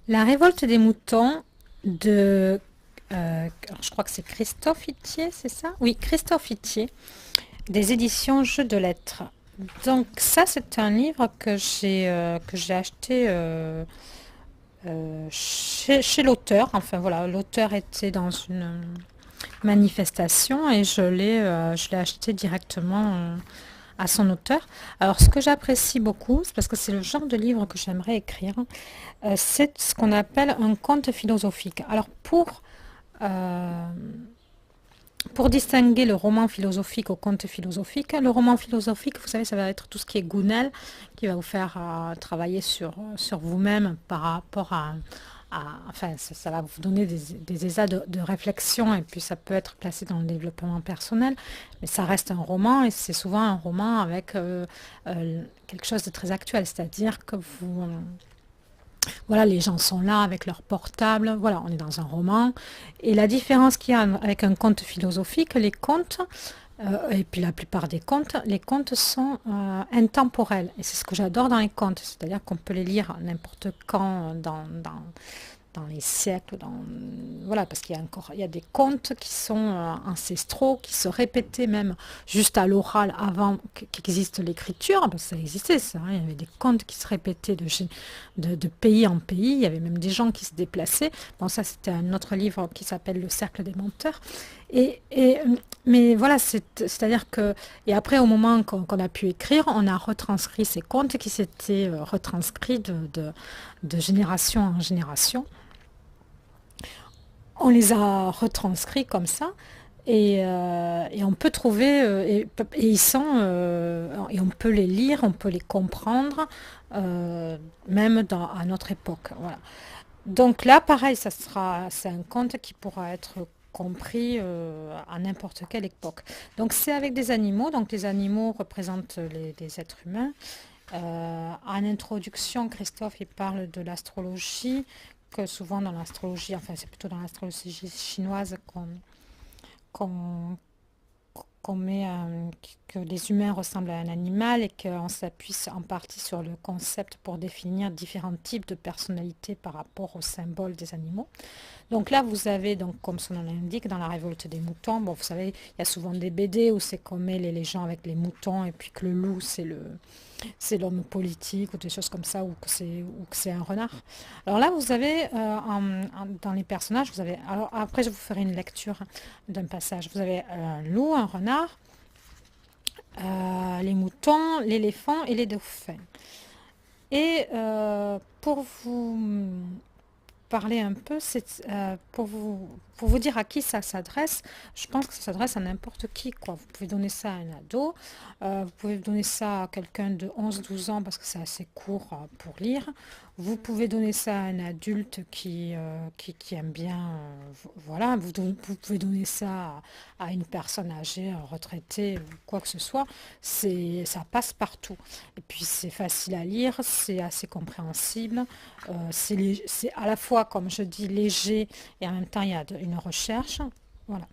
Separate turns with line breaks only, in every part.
La révolte des moutons de... alors je crois que c'est Christophe Itier, c'est ça? Oui, Christophe Itier, des éditions Jeux de lettres. Donc ça, c'est un livre que j'ai acheté chez l'auteur. Enfin voilà, l'auteur était dans une manifestation et je l'ai acheté directement à son auteur. Alors ce que j'apprécie beaucoup, c'est parce que c'est le genre de livre que j'aimerais écrire, c'est ce qu'on appelle un conte philosophique. Alors pour distinguer le roman philosophique au conte philosophique, le roman philosophique, vous savez, ça va être tout ce qui est Gounel, qui va vous faire travailler sur vous-même par rapport enfin, ça va vous donner des états de réflexion et puis ça peut être placé dans le développement personnel, mais ça reste un roman et c'est souvent un roman avec quelque chose de très actuel, c'est-à-dire que voilà, les gens sont là avec leur portable. Voilà, on est dans un roman. Et la différence qu'il y a avec un conte philosophique, les contes, et puis la plupart des contes, les contes sont intemporels. Et c'est ce que j'adore dans les contes. C'est-à-dire qu'on peut les lire n'importe quand dans les siècles, voilà, parce qu'il y a encore, il y a des contes qui sont ancestraux, qui se répétaient même juste à l'oral avant qu'existe l'écriture, parce que ça existait ça, hein, il y avait des contes qui se répétaient de pays en pays, il y avait même des gens qui se déplaçaient. Bon, ça c'était un autre livre qui s'appelle Le Cercle des Menteurs. Et, et, mais voilà, c'est-à-dire que, et après au moment qu'on a pu écrire, on a retranscrit ces contes qui s'étaient retranscrits de génération en génération. On les a retranscrits comme ça et on peut trouver et ils sont et on peut les lire, on peut les comprendre même à notre époque. Voilà. Donc là, pareil, c'est un conte qui pourra être compris à n'importe quelle époque. Donc c'est avec des animaux, donc les animaux représentent les êtres humains. En introduction, Christophe il parle de l'astrologie, que souvent dans l'astrologie, enfin c'est plutôt dans l'astrologie chinoise qu'on qu'on met que les humains ressemblent à un animal et qu'on s'appuie en partie sur le concept pour définir différents types de personnalités par rapport aux symboles des animaux. Donc là, vous avez, donc, comme son nom l'indique, dans la révolte des moutons, bon, vous savez, il y a souvent des BD où c'est comme les gens avec les moutons et puis que le loup, c'est l'homme politique ou des choses comme ça, ou que c'est un renard. Alors là, vous avez, dans les personnages, vous avez, alors après, je vous ferai une lecture d'un passage. Vous avez un loup, un renard, les moutons, l'éléphant et les dauphins. Et pour vous parler un peu, pour vous dire à qui ça s'adresse, je pense que ça s'adresse à n'importe qui, quoi. Vous pouvez donner ça à un ado, vous pouvez donner ça à quelqu'un de 11 12 ans parce que c'est assez court pour lire. Vous pouvez donner ça à un adulte qui aime bien, voilà, vous pouvez donner ça à une personne âgée, retraitée, ou quoi que ce soit. Ça passe partout. Et puis c'est facile à lire, c'est assez compréhensible. C'est à la fois, comme je dis, léger et en même temps, il y a une recherche. Voilà.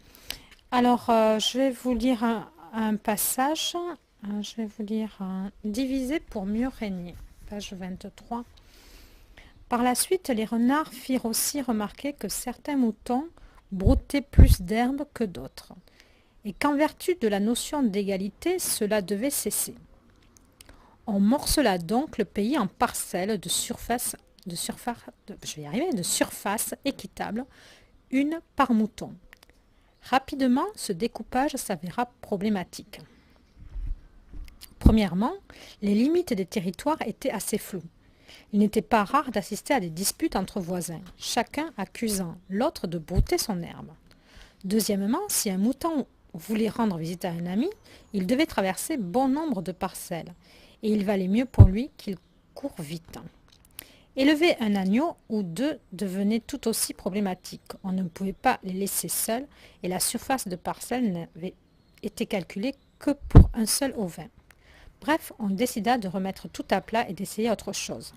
Alors, je vais vous lire un passage. Je vais vous lire Diviser pour mieux régner, page 23. Par la suite, les renards firent aussi remarquer que certains moutons broutaient plus d'herbe que d'autres, et qu'en vertu de la notion d'égalité, cela devait cesser. On morcela donc le pays en parcelles de surface équitable, une par mouton. Rapidement, ce découpage s'avéra problématique. Premièrement, les limites des territoires étaient assez floues. Il n'était pas rare d'assister à des disputes entre voisins, chacun accusant l'autre de brouter son herbe. Deuxièmement, si un mouton voulait rendre visite à un ami, il devait traverser bon nombre de parcelles, et il valait mieux pour lui qu'il court vite. Élever un agneau ou deux devenait tout aussi problématique. On ne pouvait pas les laisser seuls, et la surface de parcelle n'avait été calculée que pour un seul ovin. Bref, on décida de remettre tout à plat et d'essayer autre chose.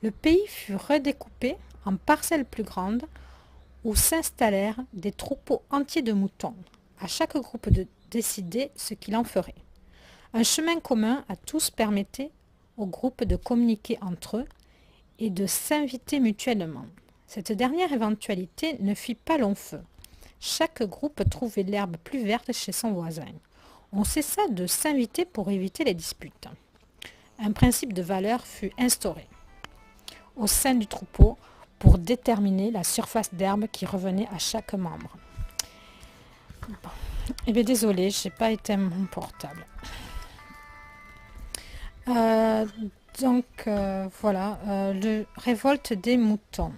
Le pays fut redécoupé en parcelles plus grandes où s'installèrent des troupeaux entiers de moutons, à chaque groupe de décider ce qu'il en ferait. Un chemin commun à tous permettait aux groupes de communiquer entre eux et de s'inviter mutuellement. Cette dernière éventualité ne fit pas long feu. Chaque groupe trouvait l'herbe plus verte chez son voisin. On cessa de s'inviter pour éviter les disputes. Un principe de valeur fut instauré au sein du troupeau pour déterminer la surface d'herbe qui revenait à chaque membre. Bon. Eh bien, désolé, je n'ai pas éteint mon portable. Voilà, le révolte des moutons.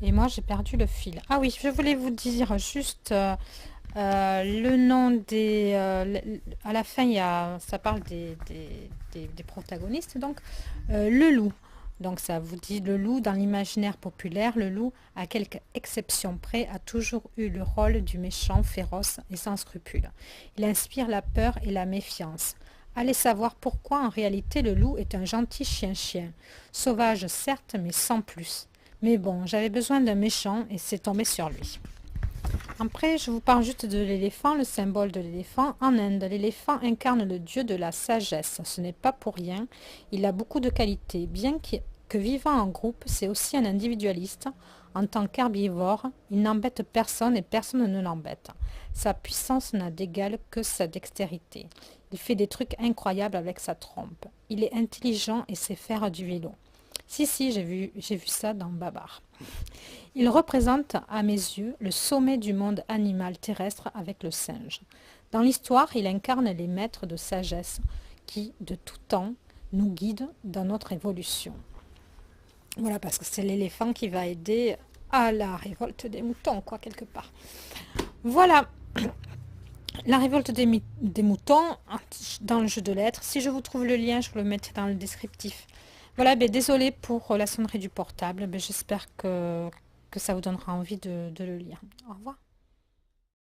Et moi, j'ai perdu le fil. Ah oui, je voulais vous dire juste le nom des... à la fin, ça parle des protagonistes. Donc, le loup. Donc, ça vous dit le loup, dans l'imaginaire populaire, le loup, à quelques exceptions près, a toujours eu le rôle du méchant féroce et sans scrupules. Il inspire la peur et la méfiance. Allez savoir pourquoi, en réalité, le loup est un gentil chien-chien. Sauvage, certes, mais sans plus. Mais bon, j'avais besoin d'un méchant et c'est tombé sur lui. Après, je vous parle juste de l'éléphant, le symbole de l'éléphant. En Inde, l'éléphant incarne le dieu de la sagesse. Ce n'est pas pour rien. Il a beaucoup de qualités. Bien que vivant en groupe, c'est aussi un individualiste. En tant qu'herbivore, il n'embête personne et personne ne l'embête. Sa puissance n'a d'égal que sa dextérité. Il fait des trucs incroyables avec sa trompe. Il est intelligent et sait faire du vélo. Si, j'ai vu ça dans Babar. Il représente, à mes yeux, le sommet du monde animal terrestre avec le singe. Dans l'histoire, il incarne les maîtres de sagesse qui, de tout temps, nous guident dans notre évolution. Voilà, parce que c'est l'éléphant qui va aider à la révolte des moutons, quoi, quelque part. Voilà, la révolte des moutons dans le jeu de lettres. Si je vous trouve le lien, je vous le mettrai dans le descriptif. Voilà, désolé pour la sonnerie du portable. J'espère que ça vous donnera envie de le lire. Au revoir.